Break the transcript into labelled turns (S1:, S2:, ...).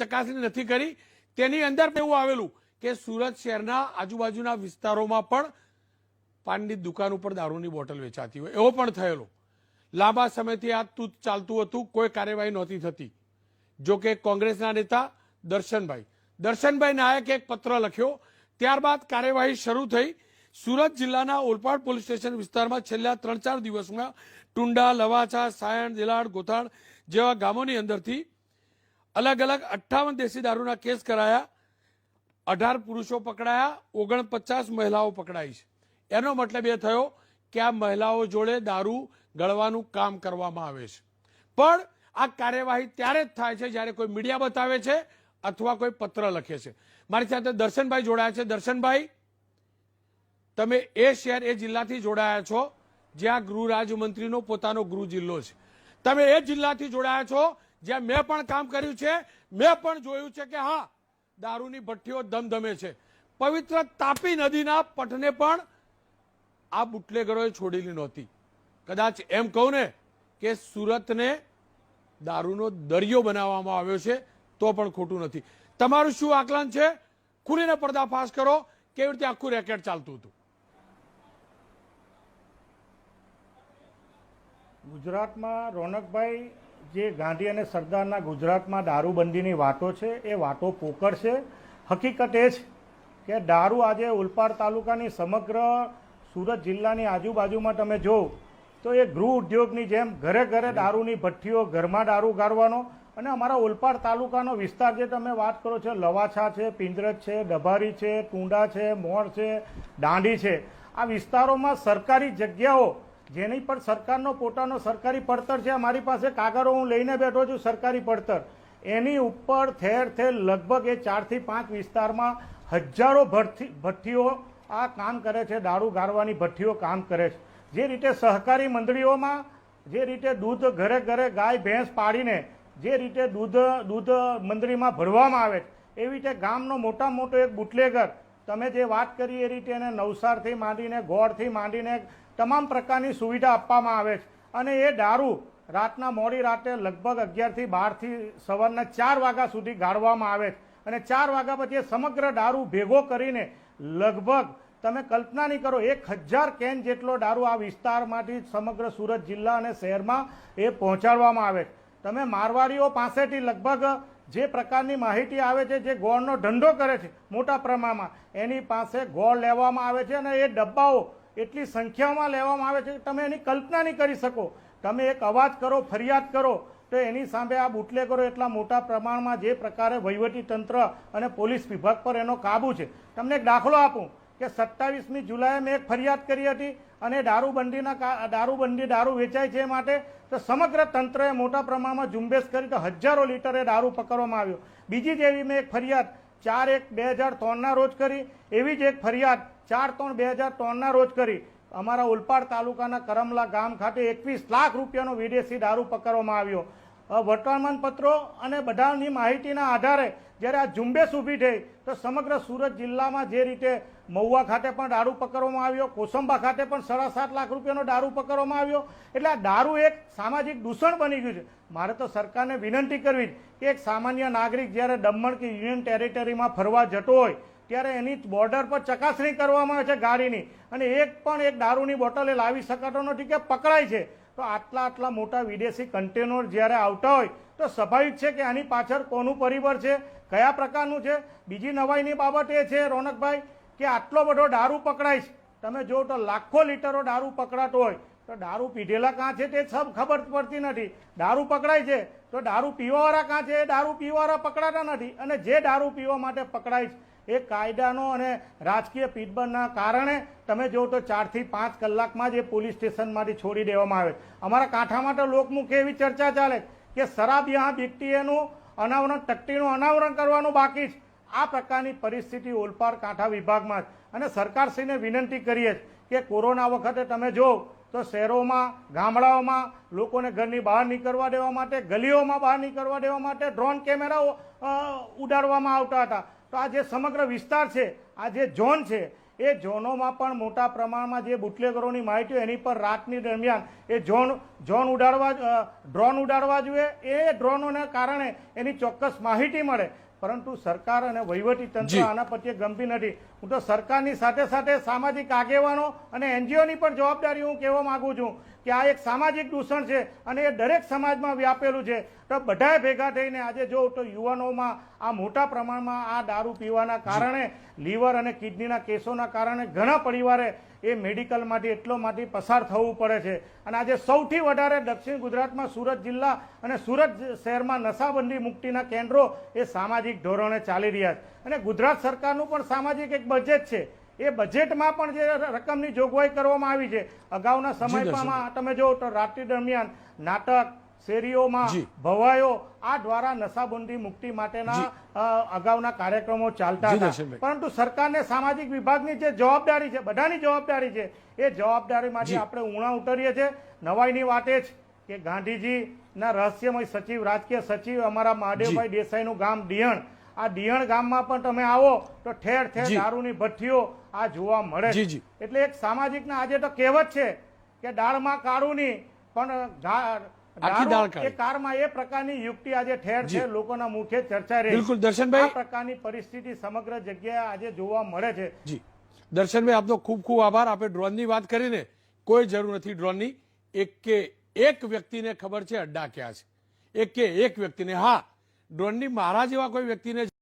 S1: ચકાસણી નથી કરી। તેની અંદર એવું આવેલું કે સુરત શહેરના આજુબાજુના વિસ્તારોમાં પણ પાનની દુકાન ઉપર દારૂની બોટલ વેચાતી હોય એવો પણ થયેલો। લાંબા સમયથી આ તૂત ચાલતું હતું, કોઈ કાર્યવાહી નહોતી થતી। જો કે કોંગ્રેસના નેતા દર્શનભાઈ નાયકે એક પત્ર લખ્યો, ત્યારબાદ કાર્યવાહી શરૂ થઈ। સુરત જિલ્લાના ઓલપાડ પોલીસ સ્ટેશન વિસ્તારમાં છેલ્લા 3-4 દિવસમાં ટુંડા, લવાછા, સાયણ, દેલાડ, ગોથાણ જેવા ગામોની અંદરથી અલગ અલગ 58 દેશી દારૂના કેસ કરાયા। 18 પુરુષો પકડાયા, 49 મહિલાઓ પકડાઈ છે। એનો મતલબ એ થયો કે આ મહિલાઓ જોડે દારૂ ગળવાનું કામ કરવામાં આવે છે। પણ આ કાર્યવાહી ત્યારે જ થાય છે જ્યારે કોઈ મીડિયા બતાવે છે અથવા કોઈ પત્ર લખે છે। મારી સાથે દર્શનભાઈ જોડાયા છે। દર્શનભાઈ, તમે એ શહેર, એ જિલ્લાથી જોડાયા છો જ્યાં ગૃહ રાજ્યમંત્રીનો પોતાનો ગૃહ જિલ્લો છે। તમે એ જિલ્લાથી જોડાયા છો જ્યાં મેં પણ કામ કર્યું છે। મેં પણ જોયું છે કે હા, દારૂની ભઠ્ઠીઓ ધમધમે છે। પવિત્ર તાપી નદીના પટને પણ આ બુટલેગરોએ છોડેલી નહોતી। કદાચ એમ કહું ને કે સુરતને દારૂનો દરિયો બનાવવામાં આવ્યો છે તો પણ ખોટું નથી। તમારું શું આકલન છે? ખુલીને પર્દાફાશ કરો, કેવી રીતે આખું રેકેટ ચાલતું હતું?
S2: ગુજરાતમાં રોનકભાઈ, જે ગાંધી અને સરદારના ગુજરાતમાં દારૂબંધીની વાતો છે એ વાતો પોકળ છે। હકીકત એ છે કે દારૂ આજે ઓલપાડ તાલુકાની સમગ્ર સુરત જિલ્લાની આજુબાજુમાં તમે જો તો એ ગૃહ ઉદ્યોગની જેમ ઘરે ઘરે દારૂની ભઠ્ઠીઓ, ઘરમાં દારૂ ગાળવાનો। અને અમારા ઓલપાડ તાલુકાનો વિસ્તાર જે તમે વાત કરો છો, લવાછા છે, પિંજરજ છે, ડભારી છે, ટુંડા છે, મોણ છે, દાંડી છે, આ વિસ્તારોમાં સરકારી જગ્યાઓ જેની પર સરકારનો પોતાનો સરકારી પડતર છે। મારી પાસે કાગળો હું લઈને બેઠો છું, સરકારી પડતર, એની ઉપર ઠેર ઠેર લગભગ એ 4 થી 5 વિસ્તારમાં હજારો ભઠ્ઠીઓ આ કામ કરે છે, દારૂ ગાળવાની ભઠ્ઠીઓ કામ કરે છે। જે રીતે સહકારી મંડળીઓમાં જે રીતે દૂધ ઘરે ઘરે ગાય ભેંસ પાડીને જે રીતે દૂધ મંડળીમાં ભરવામાં આવે છે, એવી રીતે ગામનો મોટા મોટો એક બુટલેગર, તમે જે વાત કરી એ રીતે એને નવસારથી માંડીને, ગોળથી માંડીને તમામ પ્રકારની સુવિધા આપવામાં આવે છે। અને એ દારૂ રાતના મોડી રાતે લગભગ 11 થી 12 થી સવારના 4 વાગ્યા સુધી ગાળવામાં આવે છે। અને 4 વાગ્યા પછી સમગ્ર દારૂ ભેગો કરીને લગભગ તમે કલ્પના નહીં કરો 1000 કેન જેટલો દારૂ આ વિસ્તારમાંથી સમગ્ર સુરત જિલ્લા અને શહેરમાં એ પહોંચાડવામાં આવે છે। તમે મારવાડીઓ પાસેથી લગભગ જે પ્રકારની માહિતી આવે છે, જે ગોળનો ધંધો કરે છે મોટા પ્રમાણમાં, એની પાસે ગોળ લેવામાં આવે છે અને એ ડબ્બાઓ એટલી સંખ્યામાં લેવામાં આવે છે કે તમે એની કલ્પના નહીં કરી શકો। તમે એક અવાજ કરો, ફરિયાદ કરો તો એની સામે આ બુટલેગરો એટલા મોટા પ્રમાણમાં જે પ્રકારે વહીવટી તંત્ર અને પોલીસ વિભાગ પર એનો કાબુ છે। તમને એક દાખલો આપું કે 27મી જુલાઈએ મેં એક ફરિયાદ કરી હતી અને દારૂ વેચાય છે માટે તો સમગ્ર તંત્રએ મોટા પ્રમાણમાં ઝુંબેશ કરી તો હજારો લીટરે દારૂ પકડવામાં આવ્યો। બીજી જ એવી મેં એક ફરિયાદ 4/1/2003ના રોજ કરી, એવી જ એક ફરિયાદ 4/3/2003ના રોજ કરી। અમારા ઓલપાડ તાલુકાના કરમલા ગામ ખાતે 21 લાખ રૂપિયાનો વિદેશી દારૂ પકડવામાં આવ્યો। વર્તમાન પત્રો અને બધાની માહિતીના આધારે જ્યારે આ ઝુંબેશ ઊભી થઈ તો સમગ્ર સુરત જિલ્લામાં જે રીતે મહુવા ખાતે પણ દારૂ પકડવામાં આવ્યો, કોસંબા ખાતે પણ 7.5 લાખ રૂપિયાનો દારૂ પકડવામાં આવ્યો। એટલે આ દારૂ એક સામાજિક દૂષણ બની ગયું છે। મારે તો સરકારને વિનંતી કરવી કે એક સામાન્ય નાગરિક જ્યારે દમણ કે યુનિયન ટેરિટરીમાં ફરવા જતો હોય ત્યારે એની બોર્ડર પર ચકાસણી કરવામાં આવે છે ગાડીની, અને એક દારૂની બોટલ એ લાવી શકાતો નથી કે પકડાય છે। તો આટલા મોટા વિદેશી કન્ટેનર જ્યારે આવતા હોય તો સ્વાભાવિક છે કે આની પાછળ કોનું પરિબળ છે, કયા પ્રકારનું છે। બીજી નવાઈની બાબત એ છે રોનકભાઈ કે આટલો બધો દારૂ પકડાય છે, તમે જો તો લાખો લીટરો દારૂ પકડાતો હોય તો દારૂ પીધેલા કાં છે તે સબ ખબર પડતી નથી। દારૂ પકડાય છે તો દારૂ પીવાવાળા કાં છે, એ દારૂ પીવાવાળા પકડાતા નથી। અને જે દારૂ પીવા માટે પકડાય છે એ કાયદાનો અને રાજકીય પીઠબળના કારણે તમે જો તો 4 થી 5 કલાકમાં જ એ પોલીસ સ્ટેશનમાંથી છોડી દેવામાં આવે। અમારા કાંઠામાં તો લોકમુખે એવી ચર્ચા ચાલે કે શરાબ યહાં બીકતી એનું અનાવરણ, તકતીનું અનાવરણ કરવાનું બાકી છે। આ પ્રકારની પરિસ્થિતિ ઓલપાડ કાંઠા વિભાગમાં છે। અને સરકારશ્રીને વિનંતી કરીએ કે કોરોના વખતે તમે જો તો શહેરોમાં, ગામડાઓમાં લોકોને ઘરની બહાર નીકળવા દેવા માટે, ગલીઓમાં બહાર નીકળવા દેવા માટે ડ્રોન કેમેરાઓ ઉડાડવામાં આવતા હતા। તો આ જે સમગ્ર વિસ્તાર છે, આ જે ઝોન છે, એ ઝોનોમાં પણ મોટા પ્રમાણમાં જે બુટલેગરોની માહિતી હોય એની પર રાતની દરમિયાન એ ડ્રોન ઉડાડવા જોઈએ. એ ડ્રોનોને કારણે એની ચોક્કસ માહિતી મળે, પરંતુ સરકાર અને વહીવટી તંત્ર
S1: જી.
S2: આના પ્રત્યે ગંભીર નથી. હું તો સરકારની સાથે સાથે સામાજિક આગેવાનો અને એનજીઓની પણ જવાબદારી હું કહેવા માંગુ છું કે આ એક સામાજિક દૂષણ છે અને એ દરેક સમાજમાં વ્યાપેલું છે. તો બધાએ ભેગા થઈને આજે જો તો યુવાનોમાં આ મોટા પ્રમાણમાં આ દારૂ પીવાના કારણે લીવર અને કિડનીના કેસોના કારણે ઘણા પરિવારે એ મેડિકલમાંથી એટલોમાંથી પસાર થવું પડે છે. અને આજે સૌથી વધારે દક્ષિણ ગુજરાતમાં સુરત જિલ્લા અને સુરત શહેરમાં નશાબંધી મુક્તિના કેન્દ્રો એ સામાજિક ધોરણે ચાલી રહ્યા છે. અને ગુજરાત સરકારનું પણ સામાજિક એક બજેટ છે. એ બજેટમાં પણ જે રકમની જોગવાઈ કરવામાં આવી છે, અગાઉના સમયમાં તમે જો તો રાત્રિ દરમિયાન નાટક, શેરીઓમાં
S1: જી.
S2: ભવાઈઓ આ દ્વારા નશાબંધી મુક્તિ માટેના અગાઉના કાર્યક્રમો ચાલતા
S1: જી,
S2: હતા.
S1: દર્શનભાઈ.
S2: પરંતુ સરકારને સામાજિક વિભાગની જે જવાબદારી છે, બધાની જવાબદારી છે, એ જવાબદારીમાંથી
S1: જી.
S2: આપણે ઉણા ઉતરીએ છીએ. નવાઈની વાત એ છે કે ગાંધીજીના રહસ્યમય સચિવ, રાજકીય સચિવ અમારા મહાદેવભાઈ દેસાઈનું ગામ દિયણ, આ દિયણ ગામમાં પણ તમે આવો તો ઠેર ઠેર
S1: જી.
S2: દારૂની ભઠ્ઠીઓ આ જોવા મળે
S1: જી,
S2: છે.
S1: જી.
S2: એટલે એક સામાજિકના આજે તો કહેવત છે કે દાળમાં કાળું નહીં પણ
S1: આખી દાળ કાળી.
S2: એ કારમાં એ પ્રકારની યુક્તિ આજે ઠેર
S1: જી.
S2: ઠેર લોકોના મુખે ચર્ચા રહી.
S1: બિલકુલ દર્શનભાઈ.
S2: આ પ્રકારની પરિસ્થિતિ સમગ્ર જગ્યાએ આજે જોવા મળે છે.
S1: જી દર્શનભાઈ, આપનો ખૂબ ખૂબ આભાર. આપણે ડ્રોનની વાત કરીને કોઈ જરૂર નથી ડ્રોનની. એક વ્યક્તિને ખબર છે અડ્ડા ક્યાં છે, એક વ્યક્તિને. હા, ડ્રોનની મારા જેવા કોઈ વ્યક્તિને